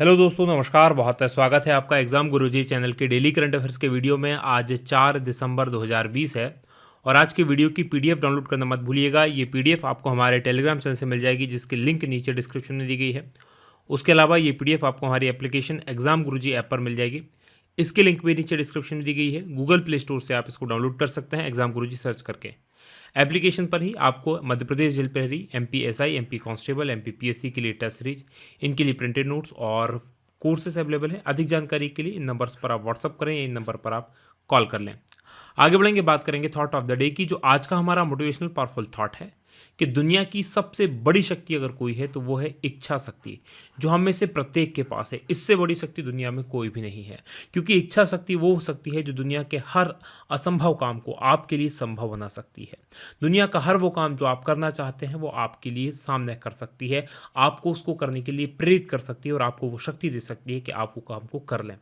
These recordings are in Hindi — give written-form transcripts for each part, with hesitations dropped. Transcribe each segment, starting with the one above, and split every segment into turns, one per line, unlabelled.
हेलो दोस्तों, नमस्कार। बहुत स्वागत है आपका एग्जाम गुरुजी चैनल के डेली करंट अफेयर्स के वीडियो में। आज 4 दिसंबर 2020 है और आज की वीडियो की पीडीएफ डाउनलोड करना मत भूलिएगा। ये पीडीएफ आपको हमारे टेलीग्राम चैनल से मिल जाएगी, जिसकी लिंक नीचे डिस्क्रिप्शन में दी गई है। उसके अलावा ये पीडीएफ आपको हमारी एप्लीकेशन एग्जाम गुरुजी ऐप पर मिल जाएगी। इसकी लिंक भी नीचे डिस्क्रिप्शन में दी गई है। गूगल प्ले स्टोर से आप इसको डाउनलोड कर सकते हैं एग्जाम गुरुजी सर्च करके। एप्लीकेशन पर ही आपको मध्य प्रदेश जेल प्रहरी, MP SI, MP constable, MP PSC के लिए टेस्ट सीरीज, इनके लिए प्रिंटेड नोट्स और कोर्सेस अवेलेबल हैं। अधिक जानकारी के लिए इन नंबर्स पर आप व्हाट्सअप करें या इन नंबर पर आप कॉल कर लें। आगे बढ़ेंगे, बात करेंगे थॉट ऑफ द डे की। जो आज का हमारा मोटिवेशनल पावरफुल थॉट है कि दुनिया की सबसे बड़ी शक्ति अगर कोई है तो वो है इच्छा शक्ति, जो हम में से प्रत्येक के पास है। इससे बड़ी शक्ति दुनिया में कोई भी नहीं है, क्योंकि इच्छा शक्ति वो शक्ति है जो दुनिया के हर असंभव काम को आपके लिए संभव बना सकती है। दुनिया का हर वो काम जो आप करना चाहते हैं वो आपके लिए सामने कर सकती है, आपको उसको करने के लिए प्रेरित कर सकती है और आपको वो शक्ति दे सकती है कि आप वो काम को कर लें।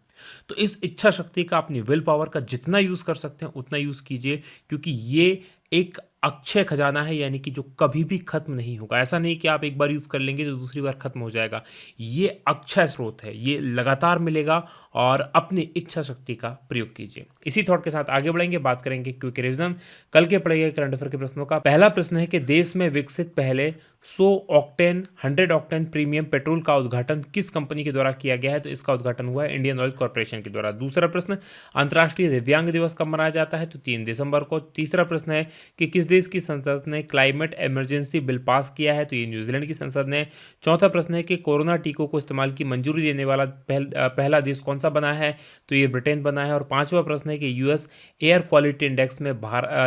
तो इस इच्छा शक्ति का, अपनी विल पावर का जितना यूज़ कर सकते हैं उतना यूज़ कीजिए, क्योंकि ये एक अक्षय खजाना है, यानी कि जो कभी भी खत्म नहीं होगा। ऐसा नहीं कि आप एक बार यूज़ कर लेंगे तो दूसरी बार खत्म हो जाएगा। ये अक्षय स्रोत है, ये लगातार मिलेगा और अपनी इच्छा शक्ति का प्रयोग कीजिए। इसी थॉट के साथ आगे बढ़ेंगे, बात करेंगे क्विक रिवीजन कल के पढ़े गए करंट अफेयर के प्रश्नों का। पहला प्रश्न है कि देश में विकसित पहले 100 ऑक्टेन प्रीमियम पेट्रोल का उद्घाटन किस कंपनी के द्वारा किया गया है? तो इसका उद्घाटन हुआ है इंडियन ऑयल कॉर्पोरेशन के द्वारा। दूसरा प्रश्न, अंतर्राष्ट्रीय दिव्यांग दिवस कब मनाया जाता है? तो 3 दिसंबर को। तीसरा प्रश्न है कि किस देश की संसद ने क्लाइमेट इमरजेंसी बिल पास किया है? तो ये न्यूजीलैंड की संसद ने। चौथा प्रश्न है कि कोरोना टीकों को इस्तेमाल की मंजूरी देने वाला पहला देश कौन सा बना है? तो ये ब्रिटेन बना है। और पांचवा प्रश्न है कि यूएस एयर क्वालिटी इंडेक्स में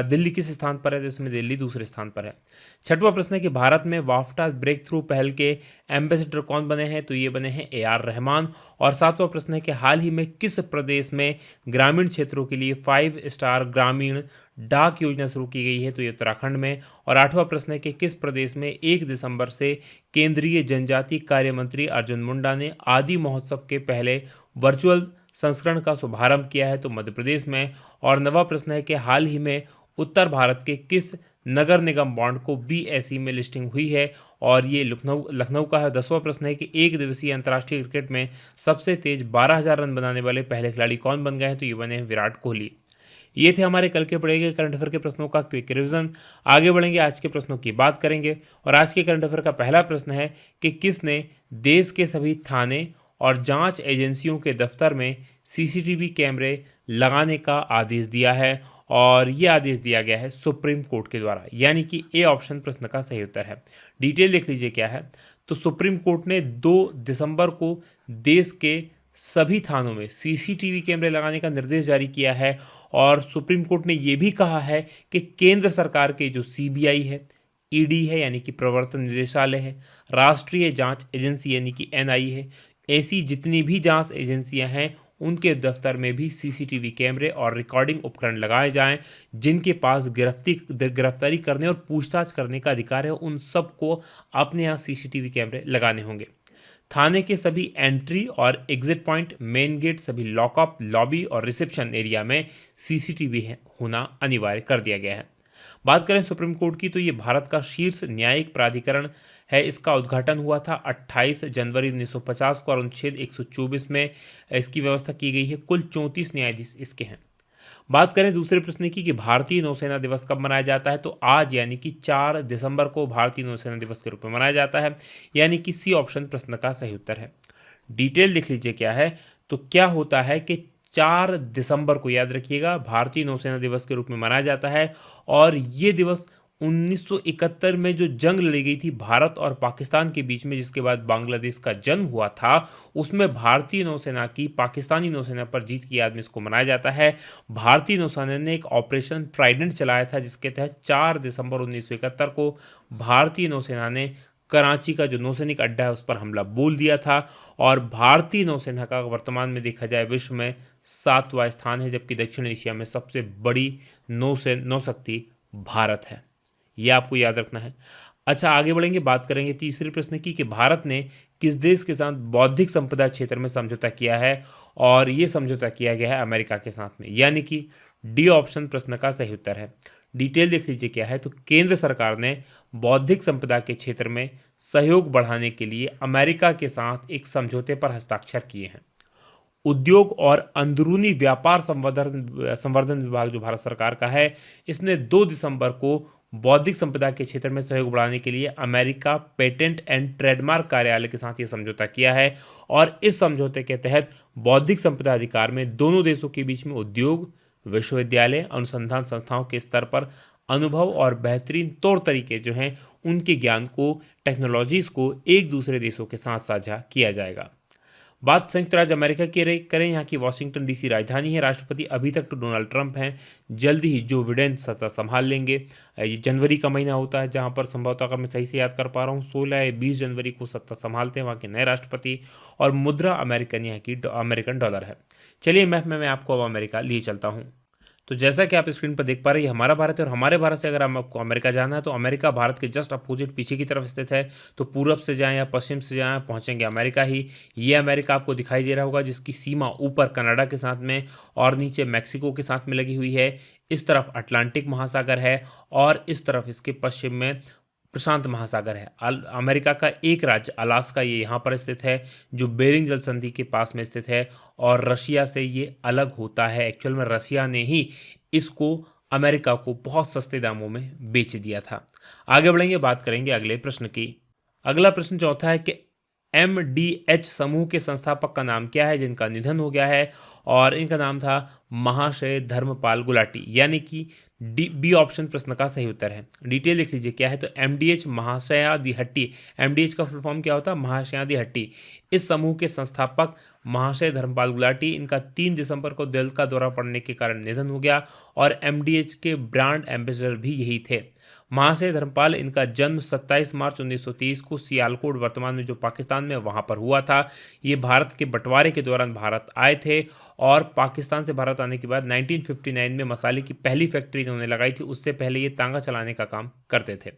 दिल्ली किस स्थान पर है? तो इसमें दिल्ली दूसरे स्थान पर है। छठवां प्रश्न है कि भारत में वाफ्टा ब्रेक थ्रू पहल के एम्बेसडर कौन बने हैं? तो ये बने हैं AR रहमान। और सातवां प्रश्न है कि हाल ही में किस प्रदेश में ग्रामीण क्षेत्रों के लिए 5 स्टार ग्रामीण डाक योजना शुरू की गई है? तो ये उत्तराखंड में। और आठवां प्रश्न है कि किस प्रदेश में 1 दिसंबर से केंद्रीय जनजातीय कार्य मंत्री अर्जुन मुंडा ने आदि महोत्सव के पहले वर्चुअल संस्करण का शुभारंभ किया है? तो मध्य प्रदेश में। और नवा प्रश्न है कि हाल ही में उत्तर भारत के किस नगर निगम बॉन्ड को BSE में लिस्टिंग हुई है? और ये लखनऊ का है। 10वां प्रश्न है कि एक दिवसीय अंतर्राष्ट्रीय क्रिकेट में सबसे तेज 12,000 रन बनाने वाले पहले खिलाड़ी कौन बन गए हैं? तो ये बने हैं विराट कोहली। ये थे हमारे कल के पढ़े गए करंट अफेयर के प्रश्नों का क्विक रिवीजन। आगे बढ़ेंगे, आज के प्रश्नों की बात करेंगे। और आज के करंट अफेयर का पहला प्रश्न है कि किसने देश के सभी थाने और जांच एजेंसियों के दफ्तर में CCTV कैमरे लगाने का आदेश दिया है? और ये आदेश दिया गया है सुप्रीम कोर्ट के द्वारा, यानी कि ए ऑप्शन प्रश्न का सही उत्तर है। डिटेल देख लीजिए क्या है। तो सुप्रीम कोर्ट ने 2 दिसंबर को देश के सभी थानों में CCTV कैमरे लगाने का निर्देश जारी किया है। और सुप्रीम कोर्ट ने यह भी कहा है कि केंद्र सरकार के जो CBI है, ED है यानी कि प्रवर्तन निदेशालय है, राष्ट्रीय जांच एजेंसी यानी कि NI है, ऐसी जितनी भी जांच एजेंसियां हैं उनके दफ्तर में भी CCTV कैमरे और रिकॉर्डिंग उपकरण लगाए जाएं। जिनके पास गिरफ्तारी करने और पूछताछ करने का अधिकार है उन सबको अपने यहाँ CCTV कैमरे लगाने होंगे। थाने के सभी एंट्री और एग्जिट पॉइंट, मेन गेट, सभी लॉकअप, लॉबी और रिसेप्शन एरिया में CCTV होना अनिवार्य कर दिया गया है। बात करें सुप्रीम कोर्ट की, तो ये भारत का शीर्ष न्यायिक प्राधिकरण है। इसका उद्घाटन हुआ था 28 जनवरी 1950 को और अनुच्छेद 124 में इसकी व्यवस्था की गई है। कुल 34 न्यायाधीश इसके हैं। बात करें दूसरे प्रश्न की कि भारतीय नौसेना दिवस कब मनाया जाता है? तो आज यानी कि 4 दिसंबर को भारतीय नौसेना दिवस के रूप में मनाया जाता है, यानी कि सी ऑप्शन प्रश्न का सही उत्तर है। डिटेल देख लीजिए क्या है। तो क्या होता है कि 4 दिसंबर को, याद रखिएगा, भारतीय नौसेना दिवस के रूप में मनाया जाता है। और ये दिवस 1971 में जो जंग लड़ी गई थी भारत और पाकिस्तान के बीच में, जिसके बाद बांग्लादेश का जन्म हुआ था, उसमें भारतीय नौसेना की पाकिस्तानी नौसेना पर जीत की याद में इसको मनाया जाता है। भारतीय नौसेना ने एक ऑपरेशन ट्राइडेंट चलाया था, जिसके तहत 4 दिसंबर 1971 को भारतीय नौसेना ने कराची का जो नौसैनिक अड्डा है उस पर हमला बोल दिया था। और भारतीय नौसेना का वर्तमान में देखा जाए विश्व में 7वां स्थान है, जबकि दक्षिण एशिया में सबसे बड़ी नौशक्ति भारत है। यह आपको याद रखना है। अच्छा, आगे बढ़ेंगे, बात करेंगे तीसरे प्रश्न की कि भारत ने किस देश के साथ बौद्धिक संपदा क्षेत्र में समझौता किया है? और ये समझौता किया गया है अमेरिका के साथ में, यानी कि डी ऑप्शन प्रश्न का सही उत्तर है। डिटेल देख लीजिए क्या है। तो केंद्र सरकार ने बौद्धिक संपदा के क्षेत्र में सहयोग बढ़ाने के लिए अमेरिका के साथ एक समझौते पर हस्ताक्षर किए हैं। उद्योग और अंदरूनी व्यापार संवर्धन संवर्धन विभाग जो भारत सरकार का है, इसने 2 दिसंबर को बौद्धिक संपदा के क्षेत्र में सहयोग बढ़ाने के लिए अमेरिका पेटेंट एंड ट्रेडमार्क कार्यालय के साथ ये समझौता किया है। और इस समझौते के तहत बौद्धिक संपदा अधिकार में दोनों देशों के बीच में उद्योग, विश्वविद्यालय, अनुसंधान संस्थाओं के स्तर पर अनुभव और बेहतरीन तौर तरीके जो हैं उनके ज्ञान को, टेक्नोलॉजीज को एक दूसरे देशों के साथ साझा किया जाएगा। बात संयुक्त राज्य अमेरिका की करें, यहाँ की वाशिंगटन डीसी राजधानी है। राष्ट्रपति अभी तक तो डोनाल्ड ट्रंप हैं, जल्द ही जो बिडेन सत्ता संभाल लेंगे। ये जनवरी का महीना होता है जहाँ पर संभवतः, अगर मैं सही से याद कर पा रहा हूँ, 16 या 20 जनवरी को सत्ता संभालते हैं वहाँ के नए राष्ट्रपति। और मुद्रा अमेरिकन यहाँ की अमेरिकन डॉलर है। चलिए मैप में मैं आपको अब अमेरिका लिए चलता हूँ। तो जैसा कि आप स्क्रीन पर देख पा रहे हैं, हमारा भारत है और हमारे भारत से अगर आपको अमेरिका जाना है तो अमेरिका भारत के जस्ट अपोजिट पीछे की तरफ स्थित है। तो पूरब से जाएं या पश्चिम से जाएं, पहुंचेंगे अमेरिका ही। ये अमेरिका आपको दिखाई दे रहा होगा जिसकी सीमा ऊपर कनाडा के साथ में और नीचे मैक्सिको के साथ में लगी हुई है। इस तरफ अटलांटिक महासागर है और इस तरफ इसके पश्चिम में प्रशांत महासागर है। अमेरिका का एक राज्य अलास्का ये यहाँ पर स्थित है जो बेरिंग जल संधि के पास में स्थित है और रशिया से ये अलग होता है। एक्चुअल में रशिया ने ही इसको अमेरिका को बहुत सस्ते दामों में बेच दिया था। आगे बढ़ेंगे, बात करेंगे अगले प्रश्न की। अगला प्रश्न चौथा है कि MDH समूह के संस्थापक का नाम क्या है जिनका निधन हो गया है, और इनका नाम था महाशय धर्मपाल गुलाटी, यानी कि बी ऑप्शन प्रश्न का सही उत्तर है। डिटेल लिख लीजिए क्या है। तो MDH महाशयादिहट्टी, MDH का फुल फॉर्म क्या होता है? महाशयादिहट्टी। इस समूह के संस्थापक महाशय धर्मपाल गुलाटी, इनका 3 दिसंबर को दिल का दौरा पड़ने के कारण निधन हो गया और MDH के ब्रांड एम्बेसडर भी यही थे। महाशय धर्मपाल, इनका जन्म 27 मार्च 1923 को सियालकोट, वर्तमान में जो पाकिस्तान में, वहाँ पर हुआ था। ये भारत के बंटवारे के दौरान भारत आए थे और पाकिस्तान से भारत आने के बाद 1959 में मसाले की पहली फैक्ट्री इन्होंने लगाई थी। उससे पहले ये तांगा चलाने का काम करते थे।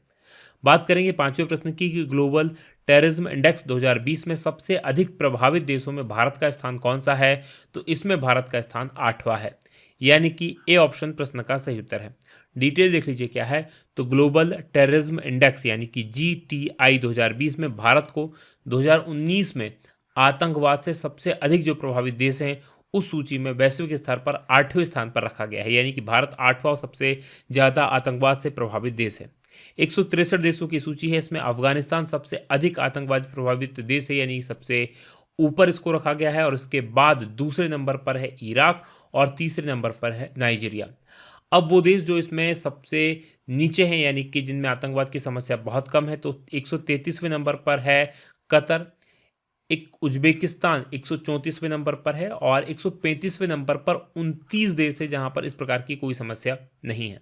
बात करेंगे पांचवें प्रश्न की कि ग्लोबल टेररिज्म इंडेक्स 2020 में सबसे अधिक प्रभावित देशों में भारत का स्थान कौन सा है? तो इसमें भारत का स्थान 8वां है, यानी कि ए ऑप्शन प्रश्न का सही उत्तर है। डिटेल देख लीजिए क्या है। तो ग्लोबल टेररिज्म इंडेक्स यानी कि GTI 2020 में भारत को 2019 में आतंकवाद से सबसे अधिक जो प्रभावित देश हैं उस सूची में वैश्विक स्तर पर 8वें स्थान पर रखा गया है, यानी कि भारत 8वां सबसे ज़्यादा आतंकवाद से प्रभावित देश है। 163 देशों की सूची है, इसमें अफगानिस्तान सबसे अधिक आतंकवाद प्रभावित देश है, यानी सबसे ऊपर इसको रखा गया है। और इसके बाद दूसरे नंबर पर है इराक और तीसरे नंबर पर है नाइजीरिया। अब वो देश जो इसमें सबसे नीचे हैं, यानी कि जिनमें आतंकवाद की समस्या बहुत कम है, तो 133वें नंबर पर है कतर। एक उज्बेकिस्तान 134वें नंबर पर है और 135वें नंबर पर 29 देश है जहां पर इस प्रकार की कोई समस्या नहीं है।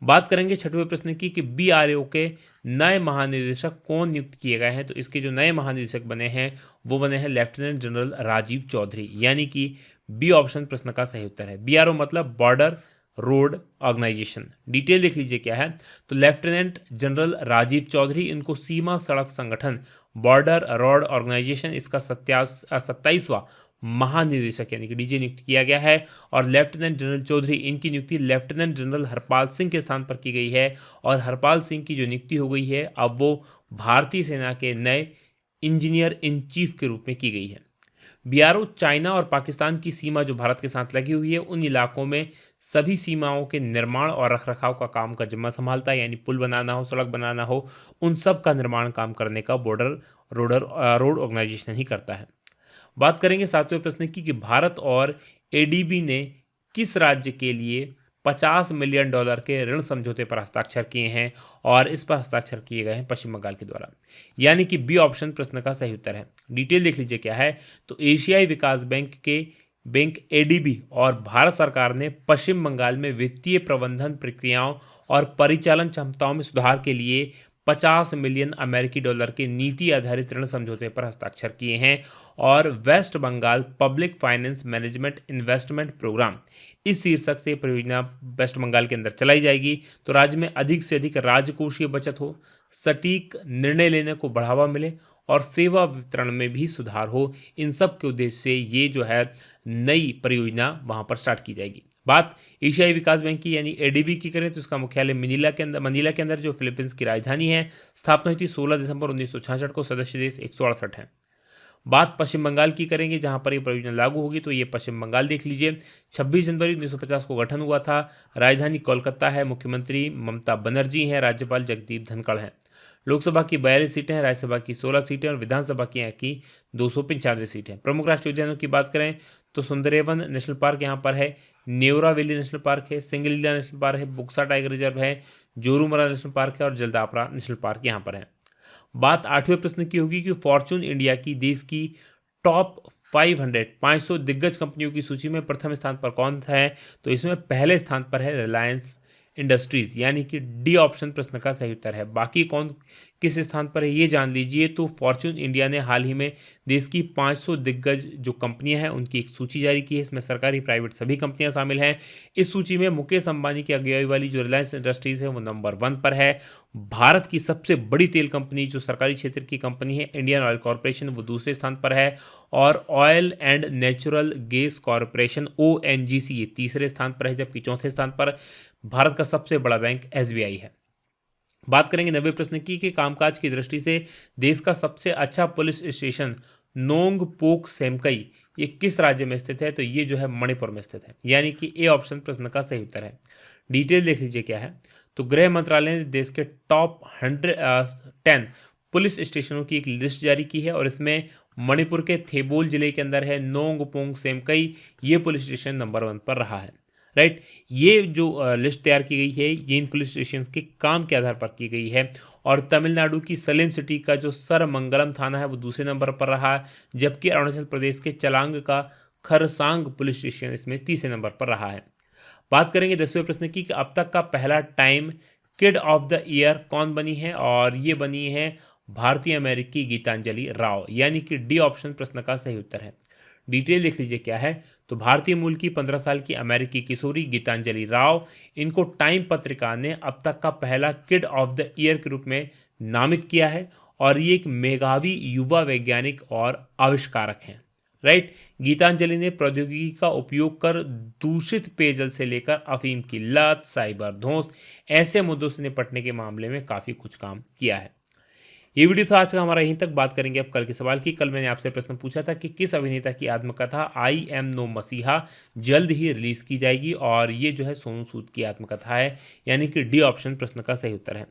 बात करेंगे छठवें प्रश्न की कि BRO के नए महानिदेशक कौन नियुक्त किए गए हैं? तो इसके जो नए महानिदेशक बने हैं वो बने हैं लेफ्टिनेंट जनरल राजीव चौधरी, यानी कि बी ऑप्शन प्रश्न का सही उत्तर है। BRO मतलब बॉर्डर रोड ऑर्गेनाइजेशन। डिटेल देख लीजिए क्या है। तो लेफ्टिनेंट जनरल राजीव चौधरी, इनको सीमा सड़क संगठन बॉर्डर रोड ऑर्गेनाइजेशन इसका 27वां महानिदेशक यानी कि डीजी नियुक्त किया गया है। और लेफ्टिनेंट जनरल चौधरी, इनकी नियुक्ति लेफ्टिनेंट जनरल हरपाल सिंह के स्थान पर की गई है और हरपाल सिंह की जो नियुक्ति हो गई है अब वो भारतीय सेना के नए इंजीनियर इन चीफ के रूप में की गई है। BRO चाइना और पाकिस्तान की सीमा जो भारत के साथ लगी हुई है उन इलाकों में सभी सीमाओं के निर्माण और रखरखाव का काम का जिम्मा संभालता है, यानी पुल बनाना हो, सड़क बनाना हो, उन सब का निर्माण काम करने का बॉर्डर रोड ऑर्गेनाइजेशन ही करता है। बात करेंगे सातवें प्रश्न की कि भारत और ADB ने किस राज्य के लिए $50 मिलियन के ऋण समझौते पर हस्ताक्षर किए हैं, और इस पर हस्ताक्षर किए गए हैं पश्चिम बंगाल के द्वारा, यानी कि बी ऑप्शन प्रश्न का सही उत्तर है। डिटेल देख लीजिए क्या है। तो एशियाई विकास बैंक ADB और भारत सरकार ने पश्चिम बंगाल में वित्तीय प्रबंधन प्रक्रियाओं और परिचालन क्षमताओं में सुधार के लिए $50 मिलियन के नीति आधारित ऋण समझौते पर हस्ताक्षर किए हैं। और West Bengal public finance management investment programme, इस शीर्षक से परियोजना वेस्ट बंगाल के अंदर चलाई जाएगी। तो राज्य में अधिक से अधिक राजकोषीय बचत हो, सटीक निर्णय लेने को बढ़ावा मिले और सेवा वितरण में भी सुधार हो। इन सब के उद्देश्य से ये जो है नई परियोजना वहाँ पर स्टार्ट की जाएगी। बात एशियाई विकास बैंक की यानी एडीबी की करें तो इसका मुख्यालय मनीला के अंदर जो फिलीपींस की राजधानी है। स्थापना हुई थी 16 दिसंबर 1966 को। सदस्य देश 168 हैं। बात पश्चिम बंगाल की करेंगे जहां पर ये परियोजना लागू होगी तो ये पश्चिम बंगाल देख लीजिए। 26 जनवरी 1950 को गठन हुआ था। राजधानी कोलकाता है। मुख्यमंत्री ममता बनर्जी हैं। राज्यपाल जगदीप धनखड़ हैं। लोकसभा की 42 सीटें हैं, राज्यसभा की 16 सीटें और विधानसभा की यहाँ की 295 सीटें। प्रमुख राष्ट्रीय उद्यानों की बात करें तो सुंदरवन नेशनल पार्क यहाँ पर है, नेवरा वैली नेशनल पार्क है, सिंगलीला नेशनल पार्क है, बुक्सा टाइगर रिजर्व है, जोरूमरा नेशनल पार्क है और जलदापरा नेशनल पार्क यहाँ पर है। बात 8वें प्रश्न की होगी कि फॉर्चून इंडिया की देश की टॉप 500 दिग्गज कंपनियों की सूची में प्रथम स्थान पर कौन है तो इसमें पहले स्थान पर है रिलायंस इंडस्ट्रीज, यानी कि डी ऑप्शन प्रश्न का सही उत्तर है। बाकी कौन किस स्थान पर है ये जान लीजिए। तो फॉर्चून इंडिया ने हाल ही में देश की 500 दिग्गज जो कंपनियां हैं उनकी एक सूची जारी की है। इसमें सरकारी प्राइवेट सभी कंपनियां शामिल हैं। इस सूची में मुकेश अंबानी की अगुवाई वाली जो रिलायंस इंडस्ट्रीज है वो नंबर 1 पर है। भारत की सबसे बड़ी तेल कंपनी जो सरकारी क्षेत्र की कंपनी है इंडियन ऑयल कॉरपोरेशन वो दूसरे स्थान पर है। और oil and natural gas corporation ONGC ये तीसरे स्थान पर है। जबकि चौथे स्थान पर भारत का सबसे बड़ा बैंक SBI है। बात करेंगे 90 प्रश्न की कि कामकाज की दृष्टि से देश का सबसे अच्छा पुलिस स्टेशन नोंगपोक सेमकई ये किस राज्य में स्थित है तो ये जो है मणिपुर में स्थित है, यानी कि ए ऑप्शन प्रश्न का सही उत्तर है। डिटेल देख लीजिए क्या है। तो गृह मंत्रालय ने देश के टॉप 10 पुलिस स्टेशनों की एक लिस्ट जारी की है और इसमें मणिपुर के थेबोल जिले के अंदर है नोंगपोक सेमकई, ये पुलिस स्टेशन नंबर 1 पर रहा है। राइट, ये जो लिस्ट तैयार की गई है ये इन पुलिस स्टेशन के काम के आधार पर की गई है। और तमिलनाडु की सलेम सिटी का जो सरमंगलम थाना है वो दूसरे नंबर पर रहा, जबकि अरुणाचल प्रदेश के चलांग का खरसांग पुलिस स्टेशन इसमें तीसरे नंबर पर रहा है। बात करेंगे 10वें प्रश्न की कि अब तक का पहला time kid of the year कौन बनी है और ये बनी है भारतीय अमेरिकी गीतांजलि राव, यानी कि डी ऑप्शन प्रश्न का सही उत्तर है। डिटेल देख लीजिए क्या है। तो भारतीय मूल की 15 साल की अमेरिकी किशोरी गीतांजलि राव, इनको टाइम पत्रिका ने अब तक का पहला किड ऑफ द ईयर के रूप में नामित किया है और ये एक मेधावी युवा वैज्ञानिक और आविष्कारक हैं। राइट, गीतांजलि ने प्रौद्योगिकी का उपयोग कर दूषित पेयजल से लेकर अफीम की लत, साइबर धोस ऐसे मुद्दों से निपटने के मामले में काफ़ी कुछ काम किया है। ये वीडियो था आज का हमारा, यहीं तक। बात करेंगे अब कल के सवाल की। कल मैंने आपसे प्रश्न पूछा था कि किस अभिनेता की आत्मकथा आई एम नो मसीहा जल्द ही रिलीज की जाएगी और ये जो है सोनू सूद की आत्मकथा है, यानी कि डी ऑप्शन प्रश्न का सही उत्तर है।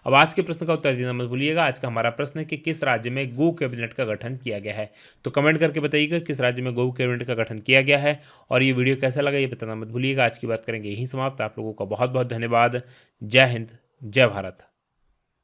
अब आज के प्रश्न का उत्तर देना मत भूलिएगा। आज का हमारा प्रश्न है कि किस राज्य में गो कैबिनेट का गठन किया गया है। तो कमेंट करके बताइएगा किस राज्य में गो कैबिनेट का गठन किया गया है और ये वीडियो कैसा लगा ये बताना मत भूलिएगा। आज की बात करेंगे यहीं समाप्त। आप लोगों का बहुत बहुत धन्यवाद। जय हिंद, जय भारत।